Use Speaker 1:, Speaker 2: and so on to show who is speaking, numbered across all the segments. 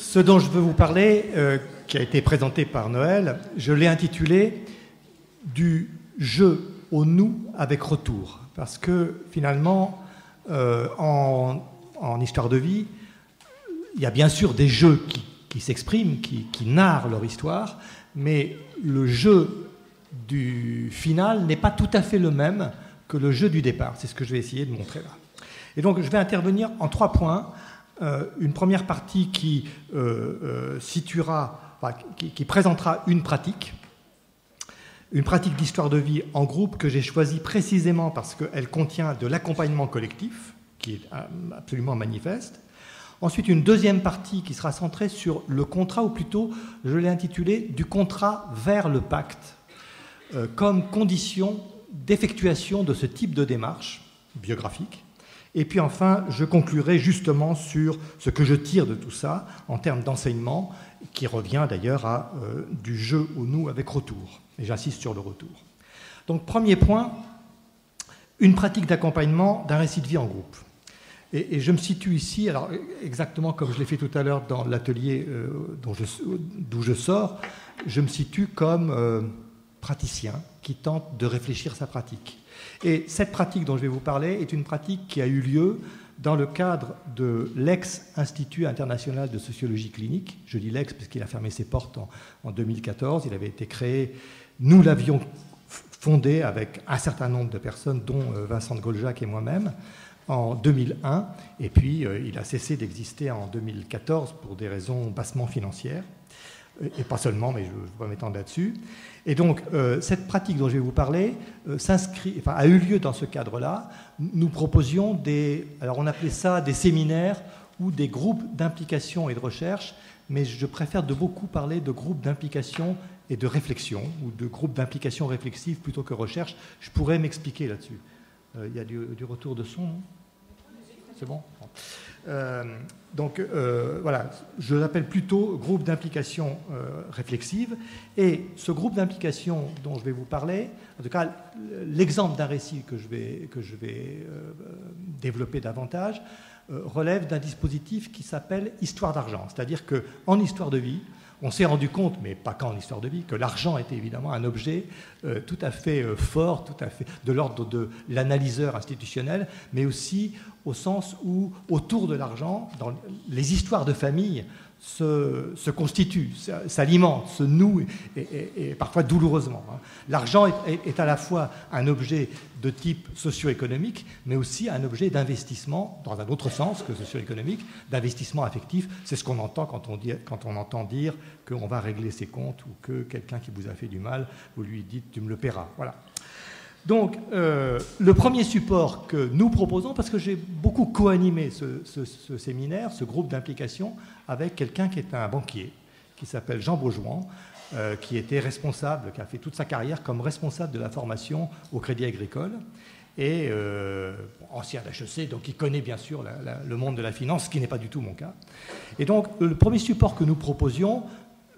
Speaker 1: ce dont je veux vous parler, qui a été présenté par Noël, je l'ai intitulé « Du jeu au nous avec retour ». Parce que finalement, en histoire de vie, il y a bien sûr des jeux qui s'expriment, qui narrent leur histoire, mais le jeu du final n'est pas tout à fait le même que le jeu du départ. C'est ce que je vais essayer de montrer là. Et donc, je vais intervenir en 3 points. Une première partie qui qui présentera une pratique d'histoire de vie en groupe que j'ai choisie précisément parce qu'elle contient de l'accompagnement collectif, qui est absolument manifeste. Ensuite, une deuxième partie qui sera centrée sur le contrat, ou plutôt, je l'ai intitulé « Du contrat vers le pacte », comme condition d'effectuation de ce type de démarche biographique. Et puis enfin, je conclurai justement sur ce que je tire de tout ça en termes d'enseignement, qui revient d'ailleurs à du jeu au nous avec retour. Et j'insiste sur le retour. Donc, premier point, une pratique d'accompagnement d'un récit de vie en groupe. Et je me situe ici, alors exactement comme je l'ai fait tout à l'heure dans l'atelier d'où je sors, je me situe comme praticien qui tente de réfléchir sa pratique. Et cette pratique dont je vais vous parler est une pratique qui a eu lieu dans le cadre de l'ex-Institut international de sociologie clinique. Je dis l'ex parce qu'il a fermé ses portes en 2014. Il avait été créé, nous l'avions fondé avec un certain nombre de personnes, dont Vincent de Goljac et moi-même, en 2001. Et puis, il a cessé d'exister en 2014 pour des raisons bassement financières. Et pas seulement, mais je ne vais pas m'étendre là-dessus. Et donc, cette pratique dont je vais vous parler a eu lieu dans ce cadre-là. Nous proposions alors on appelait ça des séminaires ou des groupes d'implication et de recherche, mais je préfère de beaucoup parler de groupes d'implication et de réflexion, ou de groupes d'implication réflexive plutôt que recherche. Je pourrais m'expliquer là-dessus. Il y a du retour de son, non ? C'est bon ? Donc voilà, je l'appelle plutôt groupe d'implication réflexive. Et ce groupe d'implication dont je vais vous parler, en tout cas l'exemple d'un récit que je vais développer davantage, relève d'un dispositif qui s'appelle Histoire d'argent. C'est-à-dire qu'en histoire de vie, on s'est rendu compte, mais pas qu'en histoire de vie, que l'argent était évidemment un objet tout à fait fort, tout à fait de l'ordre de l'analyseur institutionnel, mais aussi au sens où, autour de l'argent, dans les histoires de famille se constituent, s'alimentent, se nouent, et parfois douloureusement. L'argent est à la fois un objet de type socio-économique, mais aussi un objet d'investissement, dans un autre sens que socio-économique, d'investissement affectif. C'est ce qu'on entend quand on entend dire qu'on va régler ses comptes, ou que quelqu'un qui vous a fait du mal, vous lui dites « tu me le paieras ». Voilà. Donc, le premier support que nous proposons, parce que j'ai beaucoup co-animé ce séminaire, ce groupe d'implication, avec quelqu'un qui est un banquier, qui s'appelle Jean Baujouan, qui était responsable, qui a fait toute sa carrière comme responsable de la formation au Crédit Agricole, et ancien d'HEC, donc il connaît bien sûr le monde de la finance, ce qui n'est pas du tout mon cas. Et donc, le premier support que nous proposions,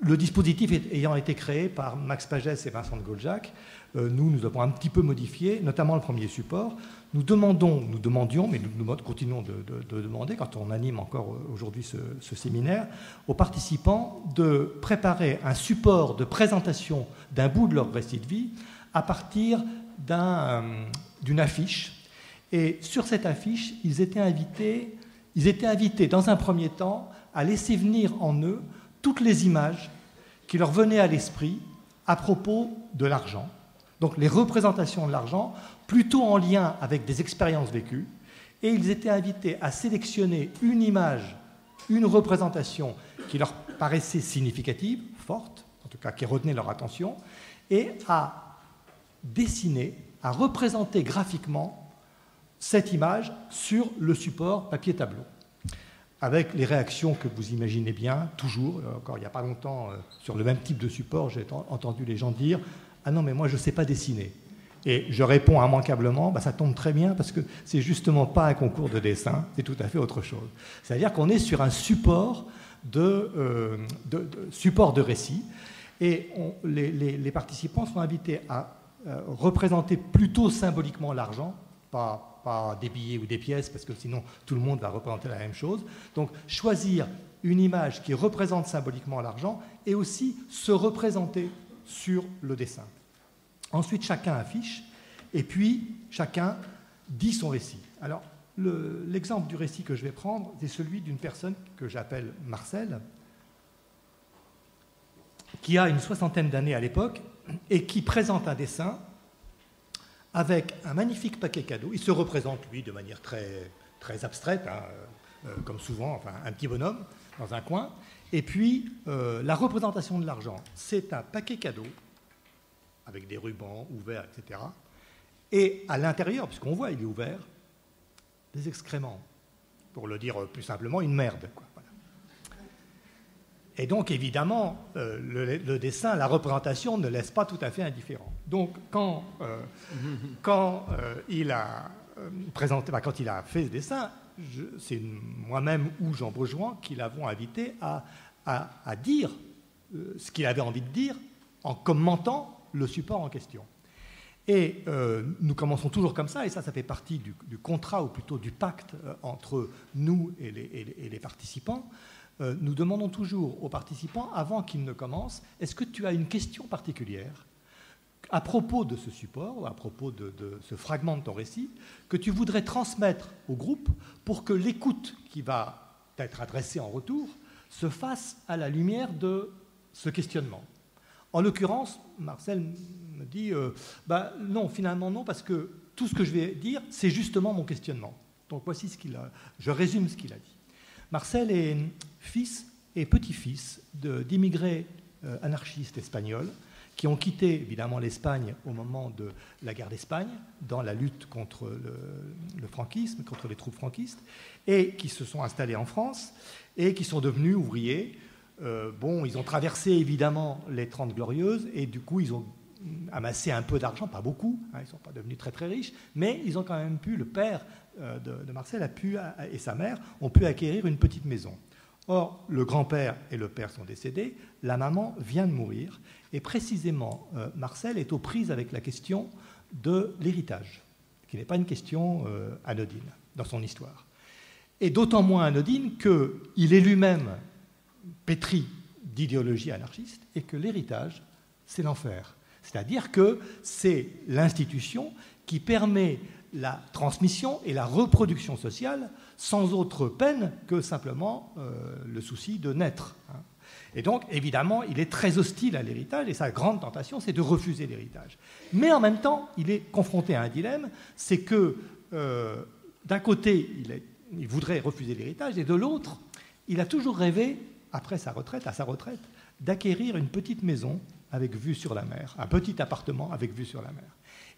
Speaker 1: le dispositif ayant été créé par Max Pagès et Vincent de Goljac, nous avons un petit peu modifié, notamment le premier support. Nous demandions, mais nous continuons de demander, quand on anime encore aujourd'hui ce séminaire, aux participants de préparer un support de présentation d'un bout de leur récit de vie à partir d'une affiche. Et sur cette affiche, ils étaient invités dans un premier temps à laisser venir en eux toutes les images qui leur venaient à l'esprit à propos de l'argent. Donc les représentations de l'argent, plutôt en lien avec des expériences vécues, et ils étaient invités à sélectionner une image, une représentation qui leur paraissait significative, forte, en tout cas qui retenait leur attention, et à dessiner, à représenter graphiquement cette image sur le support papier-tableau, avec les réactions que vous imaginez bien, toujours, encore il n'y a pas longtemps, sur le même type de support, j'ai entendu les gens dire « Ah non, mais moi je ne sais pas dessiner ». Et je réponds immanquablement, ça tombe très bien parce que c'est justement pas un concours de dessin, c'est tout à fait autre chose. C'est-à-dire qu'on est sur un support support de récit, et les participants sont invités à représenter plutôt symboliquement l'argent, pas des billets ou des pièces, parce que sinon tout le monde va représenter la même chose. Donc choisir une image qui représente symboliquement l'argent et aussi se représenter sur le dessin. Ensuite, chacun affiche et puis chacun dit son récit. Alors, l'exemple du récit que je vais prendre, c'est celui d'une personne que j'appelle Marcel, qui a une 60aine d'années à l'époque et qui présente un dessin avec un magnifique paquet cadeau. Il se représente, lui, de manière très, très abstraite, comme souvent, enfin, un petit bonhomme dans un coin. Et puis, la représentation de l'argent, c'est un paquet cadeau avec des rubans ouverts, etc. Et à l'intérieur, puisqu'on voit, il est ouvert, des excréments. Pour le dire plus simplement, une merde, quoi. Voilà. Et donc, évidemment, le dessin, la représentation ne laisse pas tout à fait indifférent. Donc, quand il a présenté, quand il a fait ce dessin, c'est moi-même ou Jean Beaujouan qui l'avons invité à dire ce qu'il avait envie de dire en commentant le support en question. Et nous commençons toujours comme ça, et ça fait partie du contrat, ou plutôt du pacte entre nous et les participants. Nous demandons toujours aux participants, avant qu'ils ne commencent, est-ce que tu as une question particulière à propos de ce support, ou à propos de ce fragment de ton récit, que tu voudrais transmettre au groupe pour que l'écoute qui va être adressée en retour se fasse à la lumière de ce questionnement. En l'occurrence, Marcel me dit non, finalement non, parce que tout ce que je vais dire, c'est justement mon questionnement. Donc voici je résume ce qu'il a dit. Marcel est fils et petit-fils d'immigrés anarchistes espagnols qui ont quitté évidemment l'Espagne au moment de la guerre d'Espagne, dans la lutte contre le franquisme, contre les troupes franquistes, et qui se sont installés en France et qui sont devenus ouvriers. Ils ont traversé évidemment les 30 Glorieuses et du coup ils ont amassé un peu d'argent, pas beaucoup, ils ne sont pas devenus très très riches, mais ils ont quand même pu, le père de Marcel et sa mère ont pu acquérir une petite maison. Or, le grand-père et le père sont décédés, la maman vient de mourir, et précisément, Marcel est aux prises avec la question de l'héritage, qui n'est pas une question anodine dans son histoire. Et d'autant moins anodine qu'il est lui-même pétri d'idéologie anarchiste et que l'héritage, c'est l'enfer. C'est-à-dire que c'est l'institution qui permet la transmission et la reproduction sociale sans autre peine que simplement le souci de naître. Et donc, évidemment, il est très hostile à l'héritage et sa grande tentation, c'est de refuser l'héritage. Mais en même temps, il est confronté à un dilemme, c'est que d'un côté, il voudrait refuser l'héritage et de l'autre, il a toujours rêvé, à sa retraite, d'acquérir une petite maison avec vue sur la mer, un petit appartement avec vue sur la mer.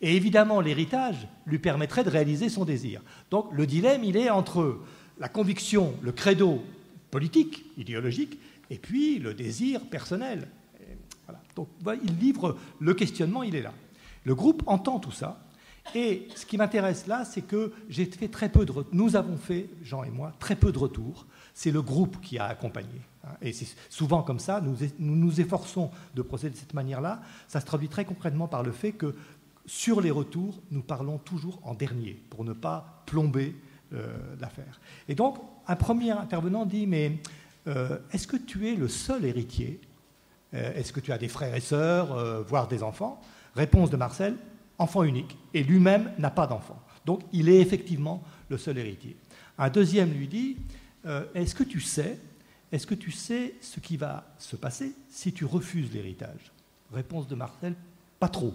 Speaker 1: Et évidemment, l'héritage lui permettrait de réaliser son désir. Donc le dilemme, il est entre la conviction, le credo politique, idéologique, et puis le désir personnel. Et voilà. Donc il livre le questionnement, il est là. Le groupe entend tout ça. Et ce qui m'intéresse là, c'est que nous avons fait, Jean et moi, très peu de retours. C'est le groupe qui a accompagné. Et c'est souvent comme ça, nous nous efforçons de procéder de cette manière-là. Ça se traduit très concrètement par le fait que sur les retours, nous parlons toujours en dernier, pour ne pas plomber l'affaire. Et donc, un premier intervenant dit, mais est-ce que tu es le seul héritier ? Est-ce que tu as des frères et sœurs, voire des enfants ? Réponse de Marcel, enfant unique, et lui-même n'a pas d'enfant. Donc, il est effectivement le seul héritier. Un deuxième lui dit, est-ce que tu sais ce qui va se passer si tu refuses l'héritage ? Réponse de Marcel, pas trop.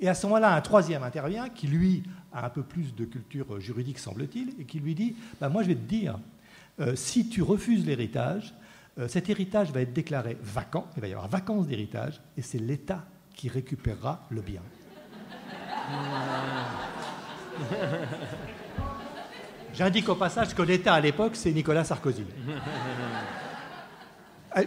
Speaker 1: Et à ce moment-là, un troisième intervient qui, lui, a un peu plus de culture juridique, semble-t-il, et qui lui dit, moi je vais te dire, si tu refuses l'héritage, cet héritage va être déclaré vacant, il va y avoir vacance d'héritage, et c'est l'État qui récupérera le bien. J'indique au passage que l'État à l'époque, c'est Nicolas Sarkozy.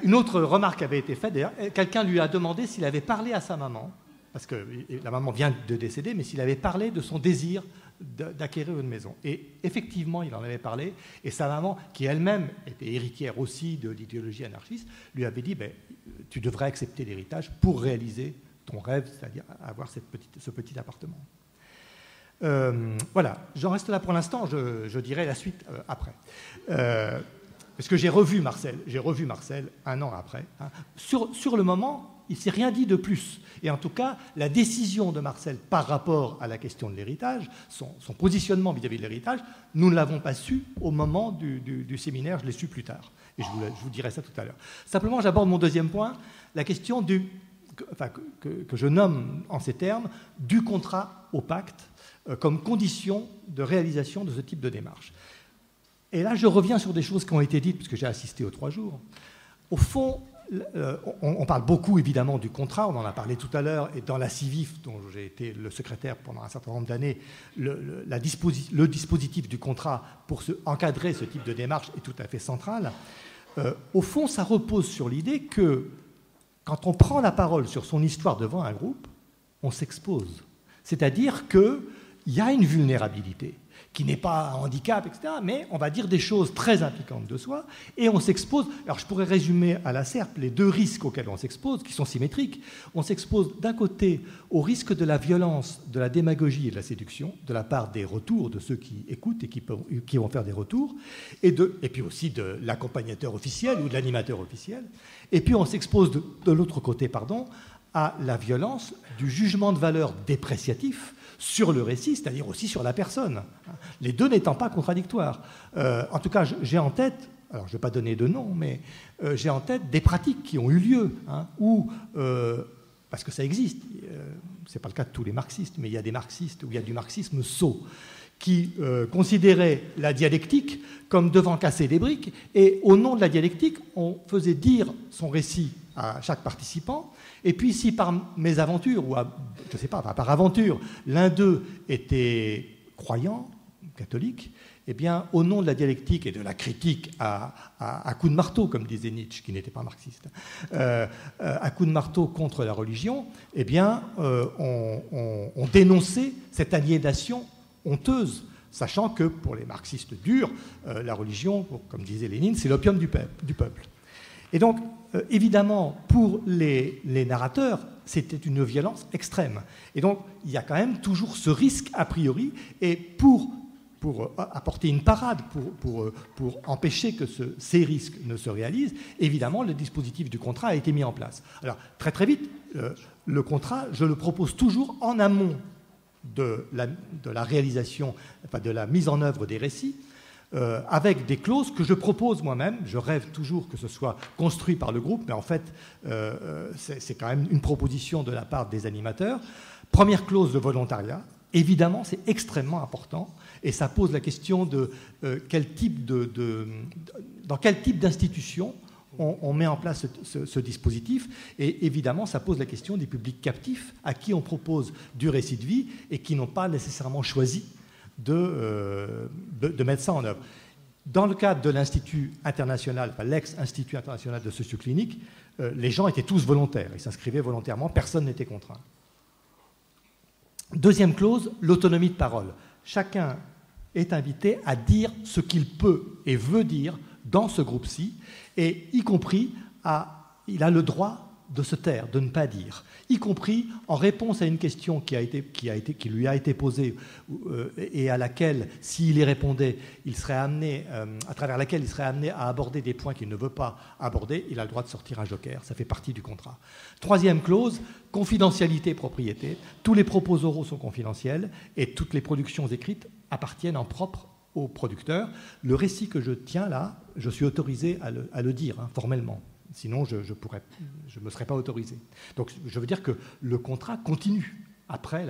Speaker 1: Une autre remarque avait été faite, d'ailleurs, quelqu'un lui a demandé s'il avait parlé à sa maman, parce que la maman vient de décéder, mais s'il avait parlé de son désir d'acquérir une maison. Et effectivement, il en avait parlé, et sa maman, qui elle-même était héritière aussi de l'idéologie anarchiste, lui avait dit, tu devrais accepter l'héritage pour réaliser ton rêve, c'est-à-dire avoir ce petit appartement. Voilà, j'en reste là pour l'instant, je dirai la suite après. parce que j'ai revu Marcel un an après, hein. Sur le moment, il ne s'est rien dit de plus. Et en tout cas, la décision de Marcel par rapport à la question de l'héritage, son positionnement vis-à-vis de l'héritage, nous ne l'avons pas su au moment du séminaire, je l'ai su plus tard. Et je vous dirai ça tout à l'heure. Simplement, j'aborde mon deuxième point, la question que je nomme en ces termes, du contrat au pacte, comme condition de réalisation de ce type de démarche. Et là, je reviens sur des choses qui ont été dites, puisque j'ai assisté aux 3 jours. Au fond, on parle beaucoup, évidemment, du contrat, on en a parlé tout à l'heure, et dans la CIVIF, dont j'ai été le secrétaire pendant un certain nombre d'années, le dispositif du contrat pour encadrer ce type de démarche est tout à fait central. Au fond, ça repose sur l'idée que, quand on prend la parole sur son histoire devant un groupe, on s'expose. C'est-à-dire qu'il y a une vulnérabilité, qui n'est pas un handicap, etc., mais on va dire des choses très impliquantes de soi, et on s'expose. Alors je pourrais résumer à la serpe les 2 risques auxquels on s'expose, qui sont symétriques. On s'expose d'un côté au risque de la violence, de la démagogie et de la séduction, de la part des retours, de ceux qui écoutent et qui vont faire des retours, et puis aussi de l'accompagnateur officiel ou de l'animateur officiel. Et puis on s'expose de l'autre côté, à la violence du jugement de valeur dépréciatif sur le récit, c'est-à-dire aussi sur la personne, les 2 n'étant pas contradictoires. En tout cas, j'ai en tête, alors je ne vais pas donner de nom, mais j'ai en tête des pratiques qui ont eu lieu, où, parce que ça existe, ce n'est pas le cas de tous les marxistes, mais il y a des marxistes où il y a du marxisme sot, qui considérait la dialectique comme devant casser des briques, et au nom de la dialectique, on faisait dire son récit à chaque participant, et puis si par mésaventure, ou je ne sais pas, par aventure, l'un d'eux était croyant, catholique, eh bien, au nom de la dialectique et de la critique à coups de marteau, comme disait Nietzsche, qui n'était pas marxiste, à coups de marteau contre la religion, eh bien, on dénonçait cette aliénation honteuse, sachant que pour les marxistes durs, la religion, comme disait Lénine, c'est l'opium du peuple. Et donc, évidemment, pour les narrateurs, c'était une violence extrême. Et donc, il y a quand même toujours ce risque a priori, et pour apporter une parade, pour empêcher que ces risques ne se réalisent, évidemment, le dispositif du contrat a été mis en place. Alors, très très vite, le contrat, je le propose toujours en amont de la réalisation, enfin de la mise en œuvre des récits, avec des clauses que je propose moi-même. Je rêve toujours que ce soit construit par le groupe, mais en fait, c'est quand même une proposition de la part des animateurs. Première clause de volontariat. Évidemment, c'est extrêmement important, et ça pose la question de dans quel type d'institution on met en place ce dispositif. Et évidemment, ça pose la question des publics captifs à qui on propose du récit de vie et qui n'ont pas nécessairement choisi de mettre ça en œuvre. Dans le cadre de l'Institut international, enfin, l'ex-Institut international de socioclinique, les gens étaient tous volontaires, ils s'inscrivaient volontairement, personne n'était contraint. Deuxième clause, l'autonomie de parole. Chacun est invité à dire ce qu'il peut et veut dire dans ce groupe-ci, et y compris, il a le droit de se taire, de ne pas dire, y compris en réponse à une question qui lui a été posée et à laquelle, s'il y répondait, à travers laquelle il serait amené à aborder des points qu'il ne veut pas aborder, il a le droit de sortir un joker, ça fait partie du contrat. Troisième clause, confidentialité et propriété. Tous les propos oraux sont confidentiels et toutes les productions écrites appartiennent en propre au producteur. Le récit que je tiens là, je suis autorisé à le dire, formellement. Sinon, je ne me serais pas autorisé. Donc, je veux dire que le contrat continue après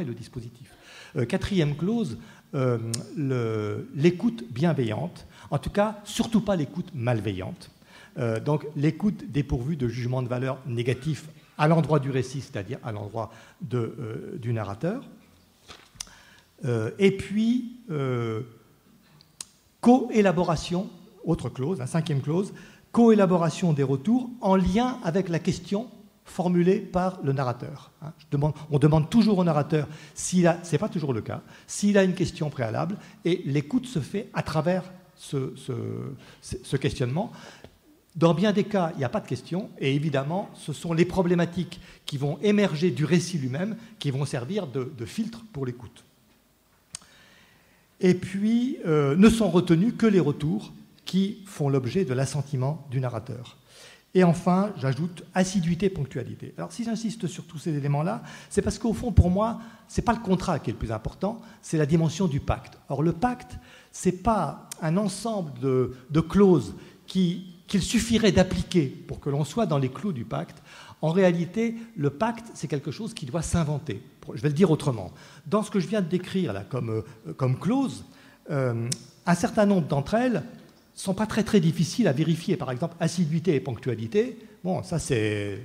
Speaker 1: le dispositif. Quatrième clause, l'écoute bienveillante. En tout cas, surtout pas l'écoute malveillante. Donc, l'écoute dépourvue de jugement de valeur négatif à l'endroit du récit, c'est-à-dire à l'endroit du narrateur. Et puis, co-élaboration, autre clause, cinquième clause, co-élaboration des retours en lien avec la question formulée par le narrateur. On demande toujours au narrateur, ce n'est pas toujours le cas, s'il a une question préalable, et l'écoute se fait à travers ce questionnement. Dans bien des cas, il n'y a pas de question, et évidemment, ce sont les problématiques qui vont émerger du récit lui-même qui vont servir de filtre pour l'écoute. Et puis, ne sont retenus que les retours qui font l'objet de l'assentiment du narrateur. Et enfin, j'ajoute assiduité, ponctualité. Alors si j'insiste sur tous ces éléments-là, c'est parce qu'au fond, pour moi, ce n'est pas le contrat qui est le plus important, c'est la dimension du pacte. Or, le pacte, ce n'est pas un ensemble de clauses qu'il suffirait d'appliquer pour que l'on soit dans les clous du pacte. En réalité, le pacte, c'est quelque chose qui doit s'inventer. Je vais le dire autrement. Dans ce que je viens de décrire là, comme clause, un certain nombre d'entre elles ne sont pas très, très difficiles à vérifier. Par exemple, assiduité et ponctualité, bon, ça c'est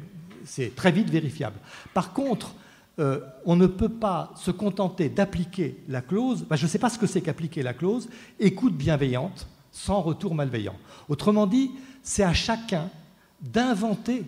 Speaker 1: très vite vérifiable. Par contre, on ne peut pas se contenter d'appliquer la clause, je ne sais pas ce que c'est qu'appliquer la clause, écoute bienveillante, sans retour malveillant. Autrement dit, c'est à chacun d'inventer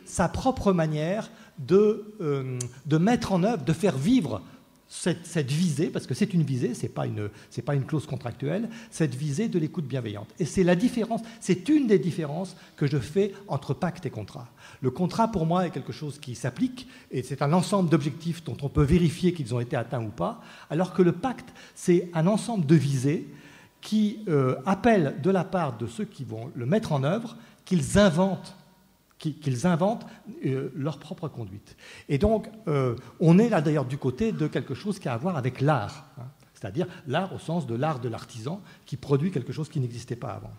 Speaker 1: sa propre manière de mettre en œuvre, de faire vivre cette visée, parce que c'est une visée, ce n'est pas une clause contractuelle, cette visée de l'écoute bienveillante. Et c'est la différence, c'est une des différences que je fais entre pacte et contrat. Le contrat, pour moi, est quelque chose qui s'applique, et c'est un ensemble d'objectifs dont on peut vérifier qu'ils ont été atteints ou pas, alors que le pacte, c'est un ensemble de visées qui appellent de la part de ceux qui vont le mettre en œuvre, qu'ils inventent leur propre conduite. Et donc, on est là d'ailleurs du côté de quelque chose qui a à voir avec l'art, hein, c'est-à-dire l'art au sens de l'art de l'artisan qui produit quelque chose qui n'existait pas avant.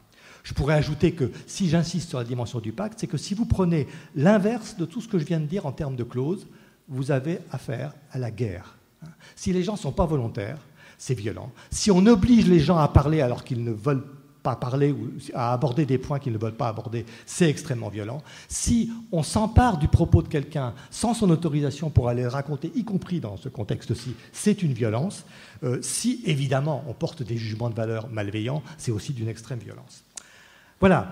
Speaker 1: Je pourrais ajouter que, si j'insiste sur la dimension du pacte, c'est que si vous prenez l'inverse de tout ce que je viens de dire en termes de clauses, vous avez affaire à la guerre. Si les gens ne sont pas volontaires, c'est violent. Si on oblige les gens à parler alors qu'ils ne veulent pas parler ou à aborder des points qu'ils ne veulent pas aborder, c'est extrêmement violent. Si on s'empare du propos de quelqu'un sans son autorisation pour aller le raconter, y compris dans ce contexte-ci, c'est une violence. Si, évidemment, on porte des jugements de valeur malveillants, c'est aussi d'une extrême violence. Voilà,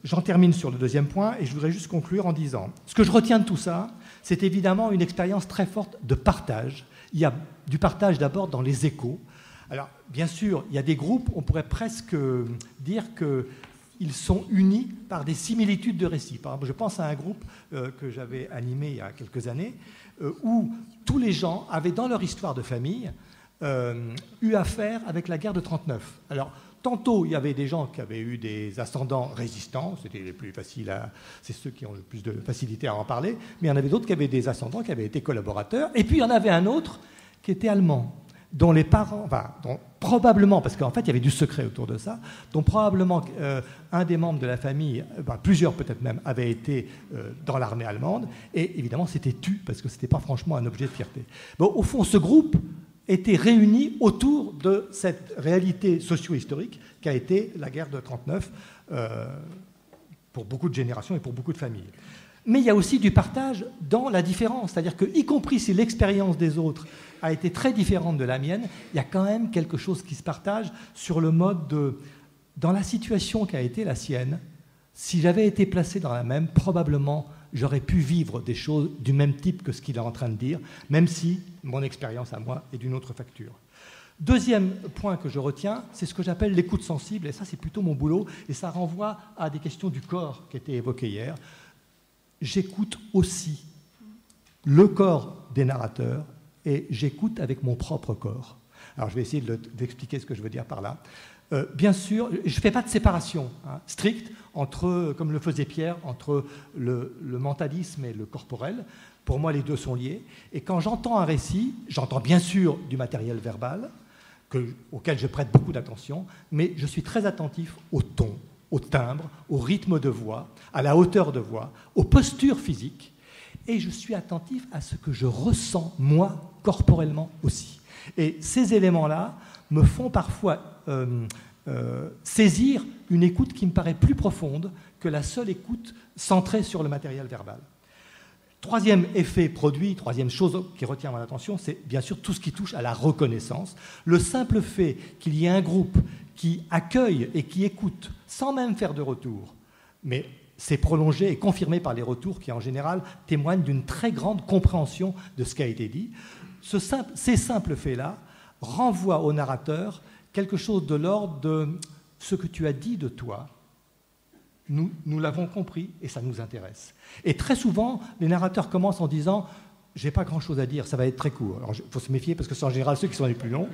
Speaker 1: j'en termine sur le deuxième point et je voudrais juste conclure en disant, ce que je retiens de tout ça, c'est évidemment une expérience très forte de partage. Il y a du partage d'abord dans les échos. Alors, bien sûr, il y a des groupes, on pourrait presque dire qu'ils sont unis par des similitudes de récits. Par exemple, je pense à un groupe que j'avais animé il y a quelques années, où tous les gens avaient dans leur histoire de famille eu affaire avec la guerre de 1939. Alors, tantôt, il y avait des gens qui avaient eu des ascendants résistants, c'était les plus faciles c'est ceux qui ont le plus de facilité à en parler, mais il y en avait d'autres qui avaient des ascendants qui avaient été collaborateurs, et puis il y en avait un autre qui était allemand, dont les parents, dont probablement, parce qu'en fait il y avait du secret autour de ça, dont probablement un des membres de la famille, plusieurs peut-être même, avaient été dans l'armée allemande, et évidemment c'était tu, parce que ce n'était pas franchement un objet de fierté. Bon, au fond, ce groupe était réuni autour de cette réalité socio-historique qu'a été la guerre de 1939 pour beaucoup de générations et pour beaucoup de familles. Mais il y a aussi du partage dans la différence, c'est-à-dire que, y compris si l'expérience des autres a été très différente de la mienne, il y a quand même quelque chose qui se partage sur le mode de... Dans la situation qui a été la sienne, si j'avais été placé dans la même, probablement, j'aurais pu vivre des choses du même type que ce qu'il est en train de dire, même si mon expérience à moi est d'une autre facture. Deuxième point que je retiens, c'est ce que j'appelle l'écoute sensible, et ça c'est plutôt mon boulot, et ça renvoie à des questions du corps qui étaient évoquées hier. J'écoute aussi le corps des narrateurs et j'écoute avec mon propre corps. Alors je vais essayer d'expliquer ce que je veux dire par là. Bien sûr, je ne fais pas de séparation stricte entre, comme le faisait Pierre, entre le mentalisme et le corporel. Pour moi, les deux sont liés. Et quand j'entends un récit, j'entends bien sûr du matériel verbal auquel je prête beaucoup d'attention, mais je suis très attentif au ton, au timbre, au rythme de voix, à la hauteur de voix, aux postures physiques, et je suis attentif à ce que je ressens, moi, corporellement aussi. Et ces éléments-là me font parfois saisir une écoute qui me paraît plus profonde que la seule écoute centrée sur le matériel verbal. Troisième effet produit, troisième chose qui retient mon attention, c'est bien sûr tout ce qui touche à la reconnaissance. Le simple fait qu'il y ait un groupe qui accueille et qui écoute sans même faire de retour, mais c'est prolongé et confirmé par les retours qui, en général, témoignent d'une très grande compréhension de ce qui a été dit. Ces simples faits-là renvoient au narrateur quelque chose de l'ordre de ce que tu as dit de toi. Nous l'avons compris et ça nous intéresse. Et très souvent, les narrateurs commencent en disant « j'ai pas grand-chose à dire, ça va être très court ». Alors il faut se méfier parce que c'est en général ceux qui sont les plus longs.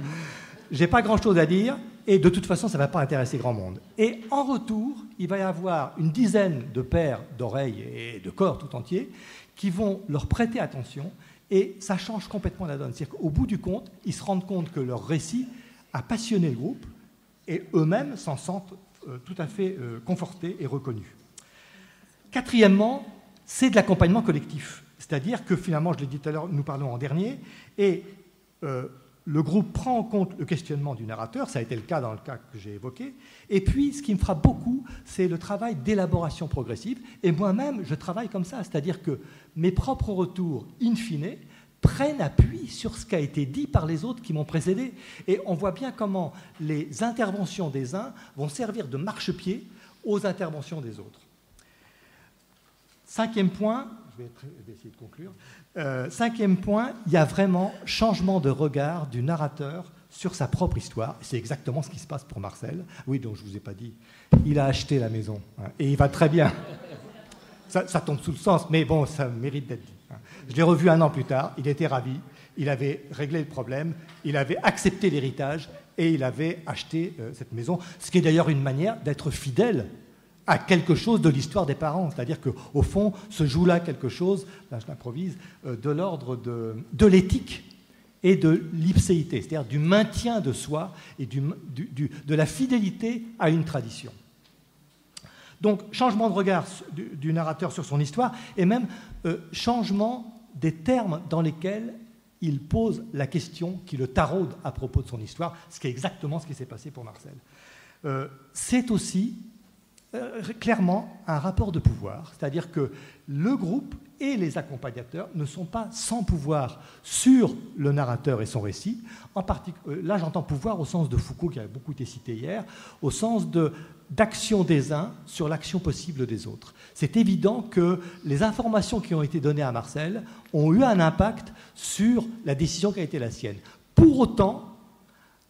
Speaker 1: j'ai pas grand-chose à dire, et de toute façon, ça ne va pas intéresser grand monde. Et en retour, il va y avoir une dizaine de paires d'oreilles et de corps tout entiers qui vont leur prêter attention, et ça change complètement la donne. C'est-à-dire qu'au bout du compte, ils se rendent compte que leur récit a passionné le groupe, et eux-mêmes s'en sentent tout à fait confortés et reconnus. Quatrièmement, c'est de l'accompagnement collectif. C'est-à-dire que finalement, je l'ai dit tout à l'heure, nous parlons en dernier, et le groupe prend en compte le questionnement du narrateur, ça a été le cas dans le cas que j'ai évoqué, et puis ce qui me frappe beaucoup, c'est le travail d'élaboration progressive, et moi-même, je travaille comme ça, c'est-à-dire que mes propres retours, in fine, prennent appui sur ce qui a été dit par les autres qui m'ont précédé, et on voit bien comment les interventions des uns vont servir de marchepied aux interventions des autres. Cinquième point, je vais essayer de conclure. Cinquième point, il y a vraiment changement de regard du narrateur sur sa propre histoire. C'est exactement ce qui se passe pour Marcel. Oui, donc je ne vous ai pas dit, il a acheté la maison, hein, et il va très bien. Ça tombe sous le sens, mais bon, ça mérite d'être dit. Hein. Je l'ai revu 1 an plus tard, il était ravi, il avait réglé le problème, il avait accepté l'héritage et il avait acheté cette maison, ce qui est d'ailleurs une manière d'être fidèle à quelque chose de l'histoire des parents. C'est-à-dire qu'au fond, se joue là quelque chose, là je l'improvise, de l'ordre de l'éthique et de l'ipséité, c'est-à-dire du maintien de soi et de la fidélité à une tradition. Donc, changement de regard du narrateur sur son histoire et même changement des termes dans lesquels il pose la question qui le taraude à propos de son histoire, ce qui est exactement ce qui s'est passé pour Marcel. C'est aussi clairement un rapport de pouvoir, c'est-à-dire que le groupe et les accompagnateurs ne sont pas sans pouvoir sur le narrateur et son récit. Là, j'entends pouvoir au sens de Foucault, qui a beaucoup été cité hier, au sens d'action des uns sur l'action possible des autres. C'est évident que les informations qui ont été données à Marcel ont eu un impact sur la décision qui a été la sienne. Pour autant,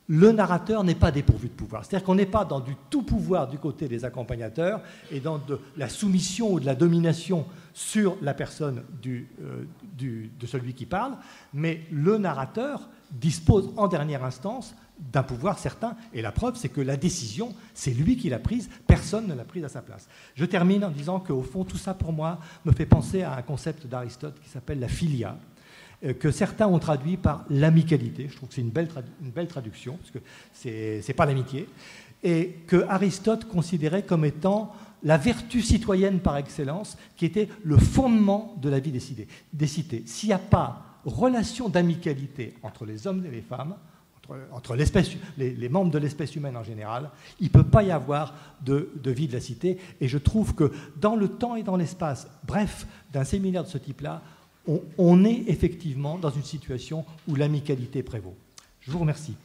Speaker 1: le narrateur n'est pas dépourvu de pouvoir. C'est-à-dire qu'on n'est pas dans du tout pouvoir du côté des accompagnateurs et dans de la soumission ou de la domination sur la personne de celui qui parle, mais le narrateur dispose en dernière instance d'un pouvoir certain, et la preuve, c'est que la décision, c'est lui qui l'a prise, personne ne l'a prise à sa place. Je termine en disant qu'au fond, tout ça, pour moi, me fait penser à un concept d'Aristote qui s'appelle la philia, que certains ont traduit par l'amicalité. Je trouve que c'est une belle traduction, parce que c'est pas l'amitié, et que Aristote considérait comme étant la vertu citoyenne par excellence, qui était le fondement de la vie des cités. S'il n'y a pas relation d'amicalité entre les hommes et les femmes, entre les membres de l'espèce humaine en général, il ne peut pas y avoir de vie de la cité. Et je trouve que dans le temps et dans l'espace, bref, d'un séminaire de ce type-là, on est effectivement dans une situation où l'amicalité prévaut. Je vous remercie.